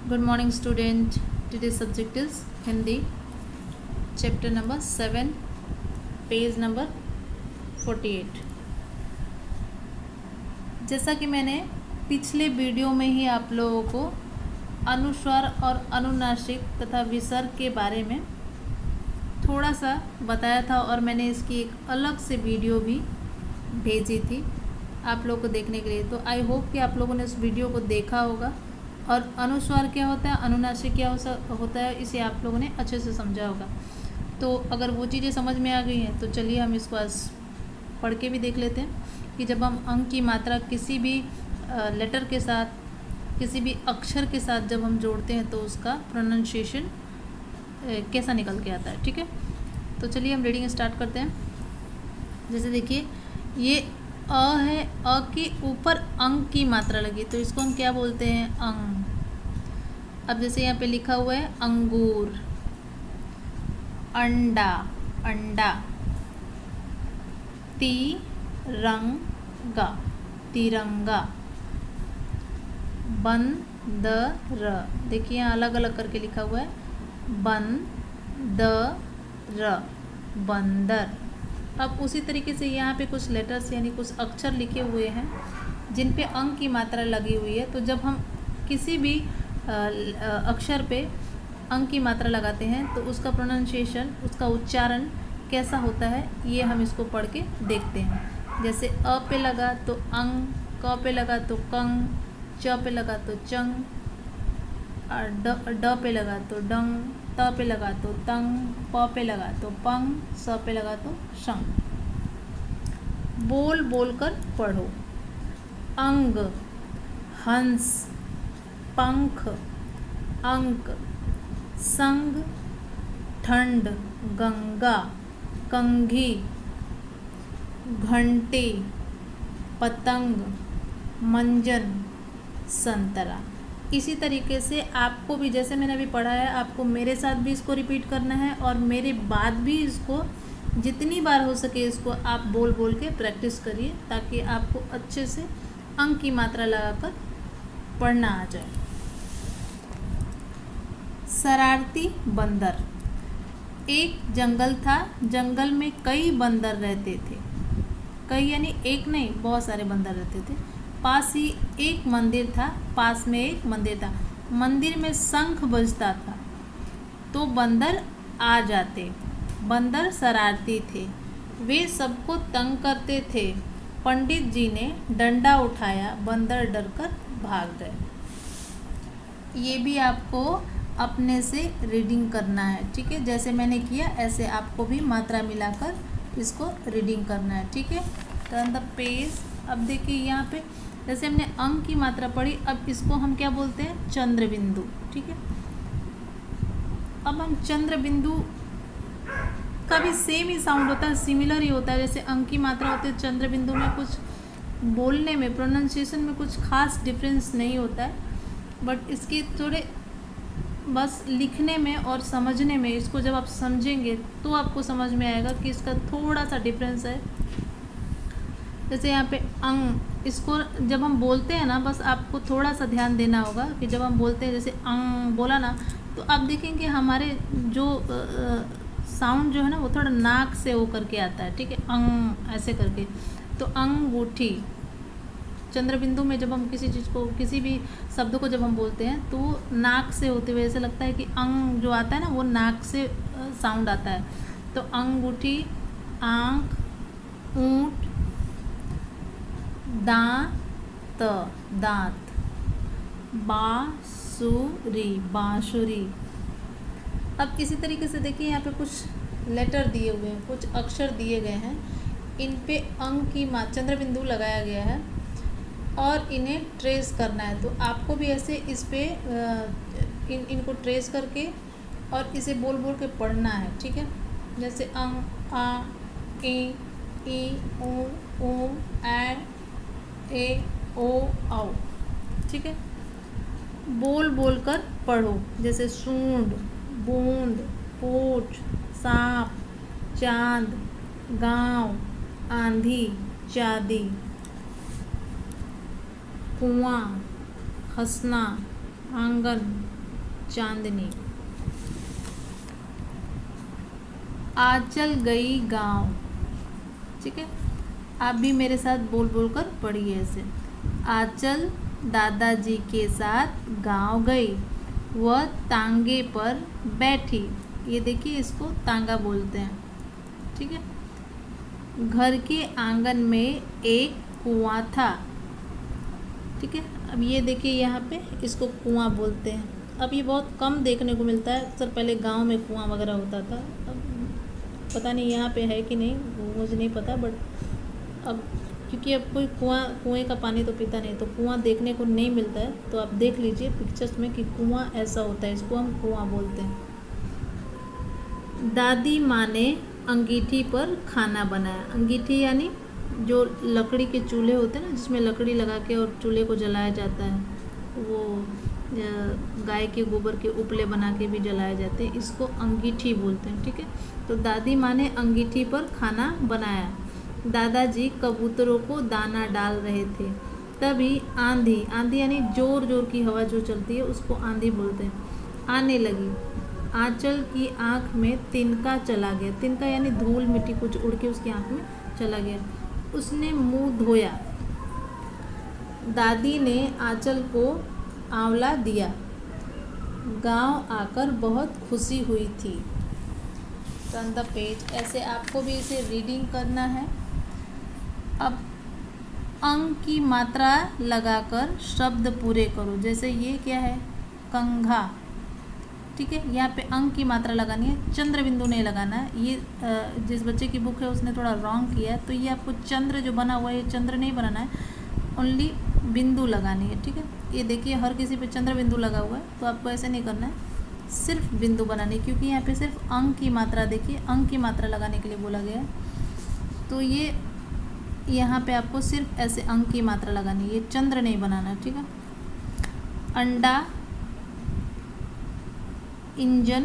Good morning, student. Today's subject is Hindi, chapter number 7, page number 48. जैसा कि मैंने पिछले वीडियो में ही आप लोगों को अनुस्वार और अनुनासिक तथा विसर्ग के बारे में थोड़ा सा बताया था और मैंने इसकी एक अलग से वीडियो भी भेजी थी आप लोगों को देखने के लिए। तो आई होप कि आप लोगों ने उस वीडियो को देखा होगा और अनुस्वार क्या होता है, अनुनासिक क्या होता है, इसे आप लोगों ने अच्छे से समझा होगा। तो अगर वो चीज़ें समझ में आ गई हैं तो चलिए हम इसको आज पढ़ के भी देख लेते हैं कि जब हम अंक की मात्रा किसी भी लेटर के साथ, किसी भी अक्षर के साथ जब हम जोड़ते हैं तो उसका प्रोनाउंसिएशन कैसा निकल के आता है। ठीक है, तो चलिए हम रीडिंग स्टार्ट करते हैं। जैसे देखिए, ये अ है, अ के ऊपर अंक की मात्रा लगी तो इसको हम क्या बोलते हैं, अंग। अब जैसे यहाँ पे लिखा हुआ है अंगूर, अंडा, अंडा, तिरंगा, तिरंगा, बंदर। देखिए यहाँ अलग अलग करके लिखा हुआ है, बंदर, बंदर। अब उसी तरीके से यहाँ पे कुछ लेटर्स यानी कुछ अक्षर लिखे हुए हैं जिन पे अंक की मात्रा लगी हुई है। तो जब हम किसी भी अक्षर पे अंक की मात्रा लगाते हैं तो उसका प्रोनाउंसिएशन, उसका उच्चारण कैसा होता है, ये हम इसको पढ़ के देखते हैं। जैसे अ पे लगा तो अंग, क पे लगा तो कंग, च पे लगा तो चंग, ड पे लगा तो डंग, त पे लगा तो तंग, प पे लगा तो पंग, स पे लगा तो शंग। बोल बोल कर पढ़ो। अंग, हंस, पंख, अंक, संग, ठंड, गंगा, कंघी, घंटी, पतंग, मंजन, संतरा। इसी तरीके से आपको भी, जैसे मैंने अभी पढ़ा है, आपको मेरे साथ भी इसको रिपीट करना है और मेरे बाद भी इसको जितनी बार हो सके इसको आप बोल बोल के प्रैक्टिस करिए ताकि आपको अच्छे से अंक की मात्रा लगाकर पढ़ना आ जाए। शरारती बंदर। एक जंगल था, जंगल में कई बंदर रहते थे। कई यानी एक नहीं, बहुत सारे बंदर रहते थे। पास ही एक मंदिर था, पास में एक मंदिर था। मंदिर में शंख बजता था तो बंदर आ जाते। बंदर शरारती थे, वे सबको तंग करते थे। पंडित जी ने डंडा उठाया, बंदर डरकर भाग गए। ये भी आपको अपने से रीडिंग करना है। ठीक है, जैसे मैंने किया ऐसे आपको भी मात्रा मिलाकर इसको रीडिंग करना है। ठीक है, टर्न द पेज। अब देखिए यहाँ पे जैसे हमने अंक की मात्रा पढ़ी, अब इसको हम क्या बोलते हैं, चंद्र बिंदु। ठीक है, अब हम चंद्र बिंदु का भी सेम ही साउंड होता है, सिमिलर ही होता है जैसे अंक की मात्रा होती है। चंद्र बिंदु में कुछ बोलने में, प्रोनाउंसिएशन में कुछ खास डिफरेंस नहीं होता है, बट इसके थोड़े बस लिखने में और समझने में, इसको जब आप समझेंगे तो आपको समझ में आएगा कि इसका थोड़ा सा डिफरेंस है। जैसे यहाँ पे अंग, इसको जब हम बोलते हैं ना, बस आपको थोड़ा सा ध्यान देना होगा कि जब हम बोलते हैं जैसे अंग बोला ना, तो आप देखेंगे हमारे जो साउंड जो है ना वो थोड़ा नाक से हो करके आता है। ठीक है, अंग ऐसे करके। तो अंगूठी, चंद्र बिंदु में जब हम किसी चीज़ को, किसी भी शब्द को जब हम बोलते हैं तो नाक से होते हुए ऐसे लगता है कि अंग जो आता है ना वो नाक से साउंड आता है। तो अंगूठी, आँख, ऊँट, दांत, दांत, बांसुरी, बांसुरी। अब इसी तरीके से देखिए यहाँ पे कुछ लेटर दिए हुए हैं, कुछ अक्षर दिए गए हैं, इन पे अंक की चंद्र बिंदु लगाया गया है और इन्हें ट्रेस करना है। तो आपको भी ऐसे इस पे इनको ट्रेस करके और इसे बोल बोल के पढ़ना है। ठीक है, जैसे अंग, आ, ई, ऊ, ए, ओ, औ। ठीक है, बोल बोल कर पढ़ो। जैसे सूंड, बूंद, पूछ, सांप, चांद, गांव, आंधी, चांदी, कुआं, हंसना, आंगन, चांदनी। आंचल गई गांव। ठीक है, आप भी मेरे साथ बोल बोल कर पढ़िए ऐसे। आंचल दादाजी के साथ गांव गई, वह तांगे पर बैठी। ये देखिए, इसको तांगा बोलते हैं। ठीक है। घर के आंगन में एक कुआं था। ठीक है, अब ये देखिए यहाँ पे इसको कुआं बोलते हैं। अब ये बहुत कम देखने को मिलता है, अक्सर पहले गांव में कुआं वगैरह होता था। अब पता नहीं यहाँ पे है कि नहीं, वो मुझे नहीं पता, बट अब क्योंकि अब कोई कुएं का पानी तो पीता नहीं, तो कुआं देखने को नहीं मिलता है। तो आप देख लीजिए पिक्चर्स में कि कुआं ऐसा होता है, इसको हम कुआं बोलते हैं। दादी माँ ने अंगीठी पर खाना बनाया। अंगीठी यानी जो लकड़ी के चूल्हे होते हैं ना, जिसमें लकड़ी लगा के और चूल्हे को जलाया जाता है, वो गाय के गोबर के उपले बना के भी जलाए जाते हैं, इसको अंगीठी बोलते हैं। ठीक है, तो दादी माँ ने अंगीठी पर खाना बनाया। दादाजी कबूतरों को दाना डाल रहे थे। तभी आंधी, आंधी यानी जोर जोर की हवा जो चलती है उसको आंधी बोलते हैं, आने लगी। आंचल की आंख में तिनका चला गया। तिनका यानी धूल मिट्टी कुछ उड़ के उसकी आंख में चला गया। उसने मुंह धोया। दादी ने आंचल को आंवला दिया। गांव आकर बहुत खुशी हुई थी। Turn the page. ऐसे आपको भी इसे रीडिंग करना है। अब अंग की मात्रा लगाकर शब्द पूरे करो। जैसे ये क्या है, कंघा। ठीक है, यहाँ पे अंग की मात्रा लगानी है, चंद्र बिंदु नहीं लगाना है। ये जिस बच्चे की बुक है उसने थोड़ा रॉन्ग किया है, तो ये आपको चंद्र जो बना हुआ है, ये चंद्र नहीं बनाना है, ओनली बिंदु लगानी है। ठीक है, ये देखिए हर किसी पे चंद्र बिंदु लगा हुआ है, तो आपको ऐसे नहीं करना है, सिर्फ बिंदु बनानी है, क्योंकि यहाँ पे सिर्फ अंग की मात्रा, देखिए अंग की मात्रा लगाने के लिए बोला गया है। तो ये यहाँ पे आपको सिर्फ ऐसे अंग की मात्रा लगानी है, ये चंद्र नहीं बनाना। ठीक है, अंडा, इंजन,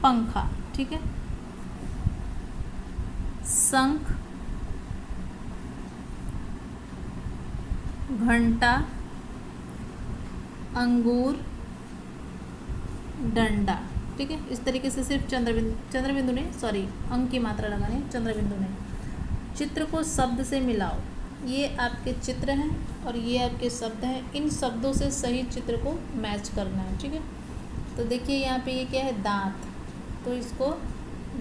पंखा। ठीक है, शंख, घंटा, अंगूर, डंडा। ठीक है, इस तरीके से सिर्फ चंद्र बिंदु नहीं, सॉरी अंक की मात्रा लगानी है, चंद्र बिंदु नहीं। चित्र को शब्द से मिलाओ। ये आपके चित्र हैं और ये आपके शब्द हैं, इन शब्दों से सही चित्र को मैच करना है। ठीक है, तो देखिए यहाँ पे ये क्या है, दांत, तो इसको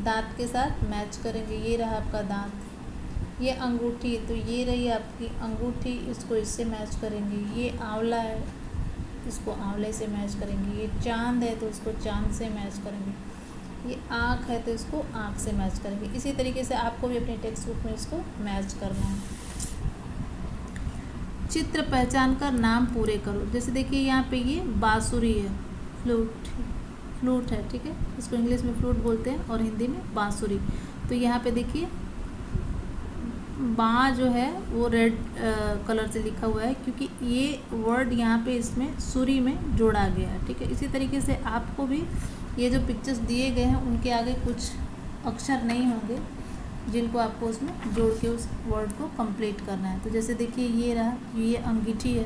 दांत के साथ मैच करेंगे। ये रहा आपका दांत। ये अंगूठी, तो ये रही आपकी अंगूठी, इसको इससे मैच करेंगे। ये आंवला है, इसको आंवले से मैच करेंगे। ये चांद है तो इसको चांद से मैच करेंगे। ये आँख है तो इसको आँख से मैच करेंगे। इसी तरीके से आपको भी अपने टेक्स्ट बुक में इसको मैच करना है। चित्र पहचान कर नाम पूरे करो। जैसे देखिए यहाँ पे ये बांसुरी है, फ्लूट है। ठीक है, इसको इंग्लिश में फ्लूट बोलते हैं और हिंदी में बांसुरी। तो यहाँ पे देखिए बाँ जो है वो रेड कलर से लिखा हुआ है, क्योंकि ये वर्ड यहाँ पे इसमें सुरी में जोड़ा गया है। ठीक है, इसी तरीके से आपको भी ये जो पिक्चर्स दिए गए हैं उनके आगे कुछ अक्षर नहीं होंगे जिनको आपको उसमें जोड़ के उस वर्ड को कंप्लीट करना है। तो जैसे देखिए ये रहा, ये अंगीठी है,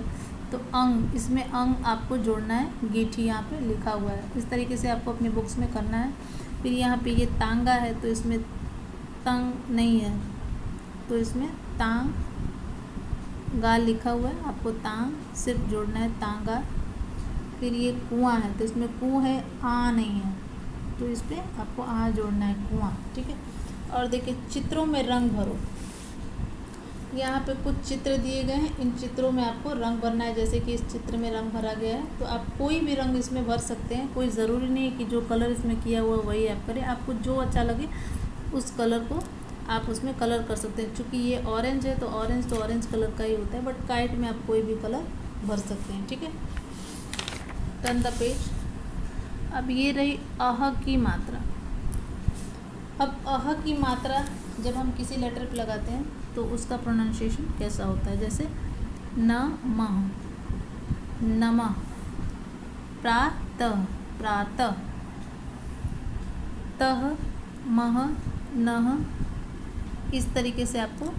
तो अंग, इसमें अंग आपको जोड़ना है, गीठी यहाँ पे लिखा हुआ है। इस तरीके से आपको अपने बुक्स में करना है। फिर यहाँ पे ये तांगा है, तो इसमें तंग नहीं है, तो इसमें तांग गा लिखा हुआ है, आपको तांग सिर्फ जोड़ना है, तांगा। फिर ये कुआं है, तो इसमें कु है, आ नहीं है, तो इस पर आपको आ जोड़ना है, कुआं। ठीक है, और देखिए चित्रों में रंग भरो। यहाँ पे कुछ चित्र दिए गए हैं, इन चित्रों में आपको रंग भरना है। जैसे कि इस चित्र में रंग भरा गया है, तो आप कोई भी रंग इसमें भर सकते हैं। कोई ज़रूरी नहीं है कि जो कलर इसमें किया हुआ वही आप करें, आपको जो अच्छा लगे उस कलर को आप उसमें कलर कर सकते हैं। चूँकि ये ऑरेंज है तो ऑरेंज कलर का ही होता है, बट काइट में आप कोई भी कलर भर सकते हैं। ठीक है, टर्न द पेज। अब ये रही अह की मात्रा। अब अह की मात्रा जब हम किसी लेटर पे लगाते हैं तो उसका प्रोनाउंसिएशन कैसा होता है। जैसे नमः, नमः, प्रातः, प्रातः, तह, मह, नह, इस तरीके से आपको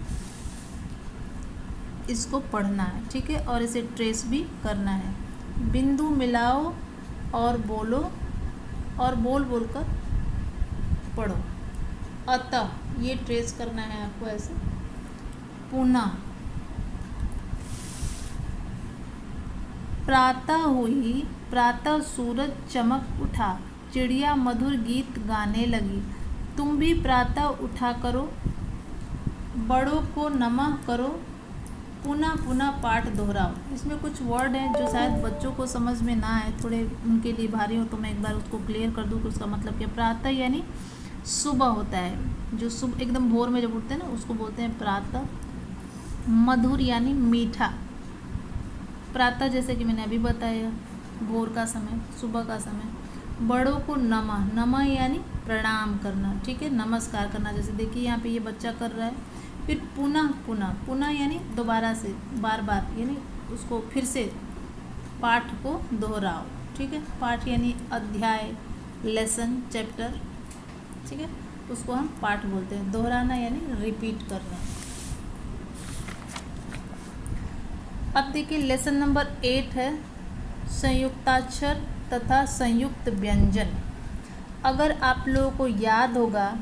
इसको पढ़ना है, ठीक है, और इसे ट्रेस भी करना है। बिंदु मिलाओ और बोलो और बोल बोल कर पढ़ो। अतः ये ट्रेस करना है आपको ऐसे। पुनः प्रातः हुई, प्रातः सूरज चमक उठा, चिड़िया मधुर गीत गाने लगी। तुम भी प्रातः उठा करो, बड़ों को नमः करो, पुनः पुनः पाठ दोहराओ। इसमें कुछ वर्ड हैं जो शायद बच्चों को समझ में ना आए, थोड़े उनके लिए भारी हो, तो मैं एक बार उसको क्लियर कर दूँ कि उसका मतलब क्या। प्रातः यानी सुबह होता है, जो सुबह एकदम भोर में जब उठते हैं ना उसको बोलते हैं प्रातः। मधुर यानी मीठा। प्रातः जैसे कि मैंने अभी बताया, भोर का समय, सुबह का समय। बड़ों को नमः, नमः यानी प्रणाम करना, ठीक है, नमस्कार करना। जैसे देखिए यहाँ पे ये बच्चा कर रहा है। फिर पुनः पुनः, पुनः यानी दोबारा से, बार बार, यानी उसको फिर से पाठ को दोहराओ, ठीक है। पाठ यानी अध्याय, लेसन, चैप्टर, ठीक है, उसको हम पाठ बोलते हैं। दोहराना यानी रिपीट करना। अब देखिए लेसन नंबर 8 है संयुक्ताक्षर तथा संयुक्त व्यंजन। अगर आप लोगों को याद होगा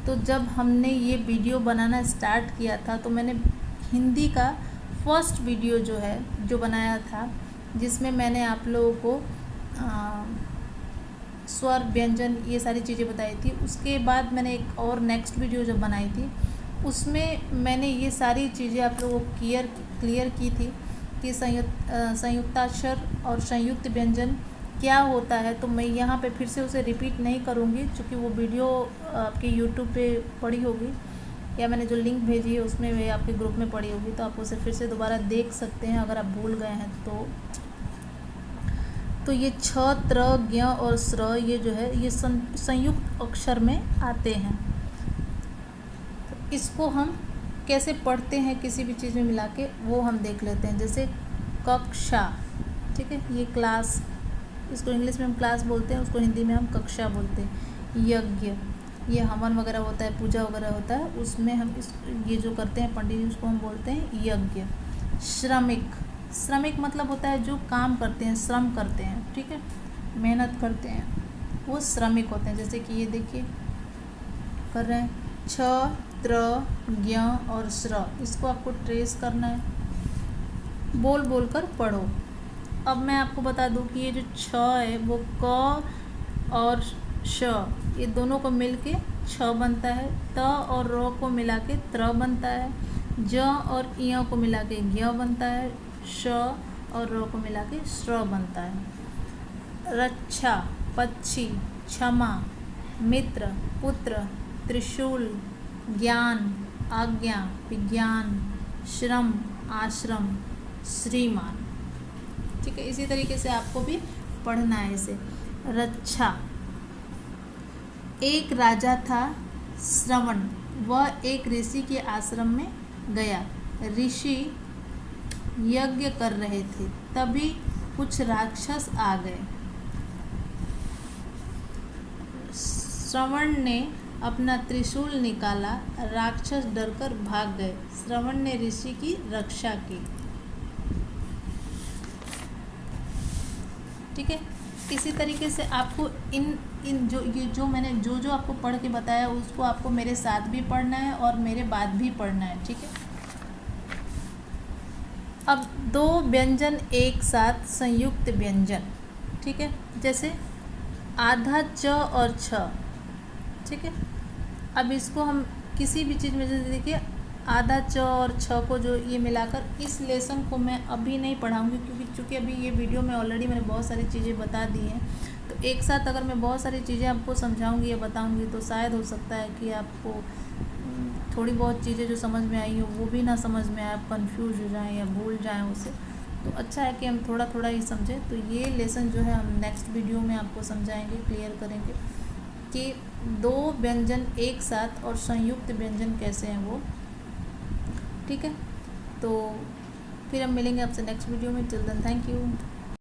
तो जब हमने ये वीडियो बनाना स्टार्ट किया था तो मैंने हिंदी का फर्स्ट वीडियो जो है जो बनाया था, जिसमें मैंने आप लोगों को स्वर, व्यंजन, ये सारी चीज़ें बताई थी। उसके बाद मैंने एक और नेक्स्ट वीडियो जब बनाई थी उसमें मैंने ये सारी चीज़ें आप लोगों को क्लियर की थी कि संयुक्ताक्षर और संयुक्त व्यंजन क्या होता है। तो मैं यहाँ पे फिर से उसे रिपीट नहीं करूँगी, क्योंकि वो वीडियो आपके यूट्यूब पे पड़ी होगी या मैंने जो लिंक भेजी है उसमें वे आपके ग्रुप में पड़ी होगी, तो आप उसे फिर से दोबारा देख सकते हैं अगर आप भूल गए हैं तो ये छ, त्र, ज्ञ और स्र ये जो है ये संयुक्त अक्षर में आते हैं। तो इसको हम कैसे पढ़ते हैं किसी भी चीज़ में मिला के, वो हम देख लेते हैं। जैसे कक्षा, ठीक है, ये क्लास, इसको इंग्लिश में हम क्लास बोलते हैं, उसको हिंदी में हम कक्षा बोलते हैं। यज्ञ, ये हवन वगैरह होता है, पूजा वगैरह होता है, उसमें हम ये जो करते हैं पंडित जी, उसको हम बोलते हैं यज्ञ। श्रमिक, श्रमिक मतलब होता है जो काम करते हैं, श्रम करते हैं, ठीक है, मेहनत करते हैं, वो श्रमिक होते हैं। जैसे कि ये देखिए कर रहे हैं छ, त्र, ज्ञ और स्र, इसको आपको ट्रेस करना है। बोल बोल कर पढ़ो। अब मैं आपको बता दूं कि ये जो छ है वो क और श, ये दोनों को मिलके छ बनता है। त और र को मिला के त्र बनता है। ज और इ को मिला के ज्ञ बनता है। श और र को मिला के श्र बनता है। रक्षा, पक्षी, क्षमा, मित्र, पुत्र, त्रिशूल, ज्ञान, आज्ञा, विज्ञान, श्रम, आश्रम, श्रीमान, ठीक है। इसी तरीके से आपको भी पढ़ना है इसे। रक्षा, एक राजा था श्रवण, वह एक ऋषि के आश्रम में गया। ऋषि यज्ञ कर रहे थे, तभी कुछ राक्षस आ गए। श्रवण ने अपना त्रिशूल निकाला, राक्षस डरकर भाग गए। श्रवण ने ऋषि की रक्षा की, ठीक है। इसी तरीके से आपको इन जो मैंने जो आपको पढ़ के बताया उसको आपको मेरे साथ भी पढ़ना है और मेरे बाद भी पढ़ना है, ठीक है। अब दो व्यंजन एक साथ संयुक्त व्यंजन, ठीक है, जैसे आधा च और छ, ठीक है। अब इसको हम किसी भी चीज़ में, जैसे देखिए आधा च और छ को जो ये मिलाकर, इस लेसन को मैं अभी नहीं पढ़ाऊँगी क्योंकि अभी ये वीडियो में ऑलरेडी मैंने बहुत सारी चीज़ें बता दी हैं। तो एक साथ अगर मैं बहुत सारी चीज़ें आपको समझाऊंगी या बताऊंगी तो शायद हो सकता है कि आपको थोड़ी बहुत चीज़ें जो समझ में आई हो वो भी ना समझ में आए, आप कन्फ्यूज हो जाएँ या भूल जाएँ उसे। तो अच्छा है कि हम थोड़ा थोड़ा ही समझें। तो ये लेसन जो है हम नेक्स्ट वीडियो में आपको समझाएंगे, क्लियर करेंगे कि दो व्यंजन एक साथ और संयुक्त व्यंजन कैसे हैं वो, ठीक है। तो फिर हम मिलेंगे आपसे नेक्स्ट वीडियो में। Till then thank you.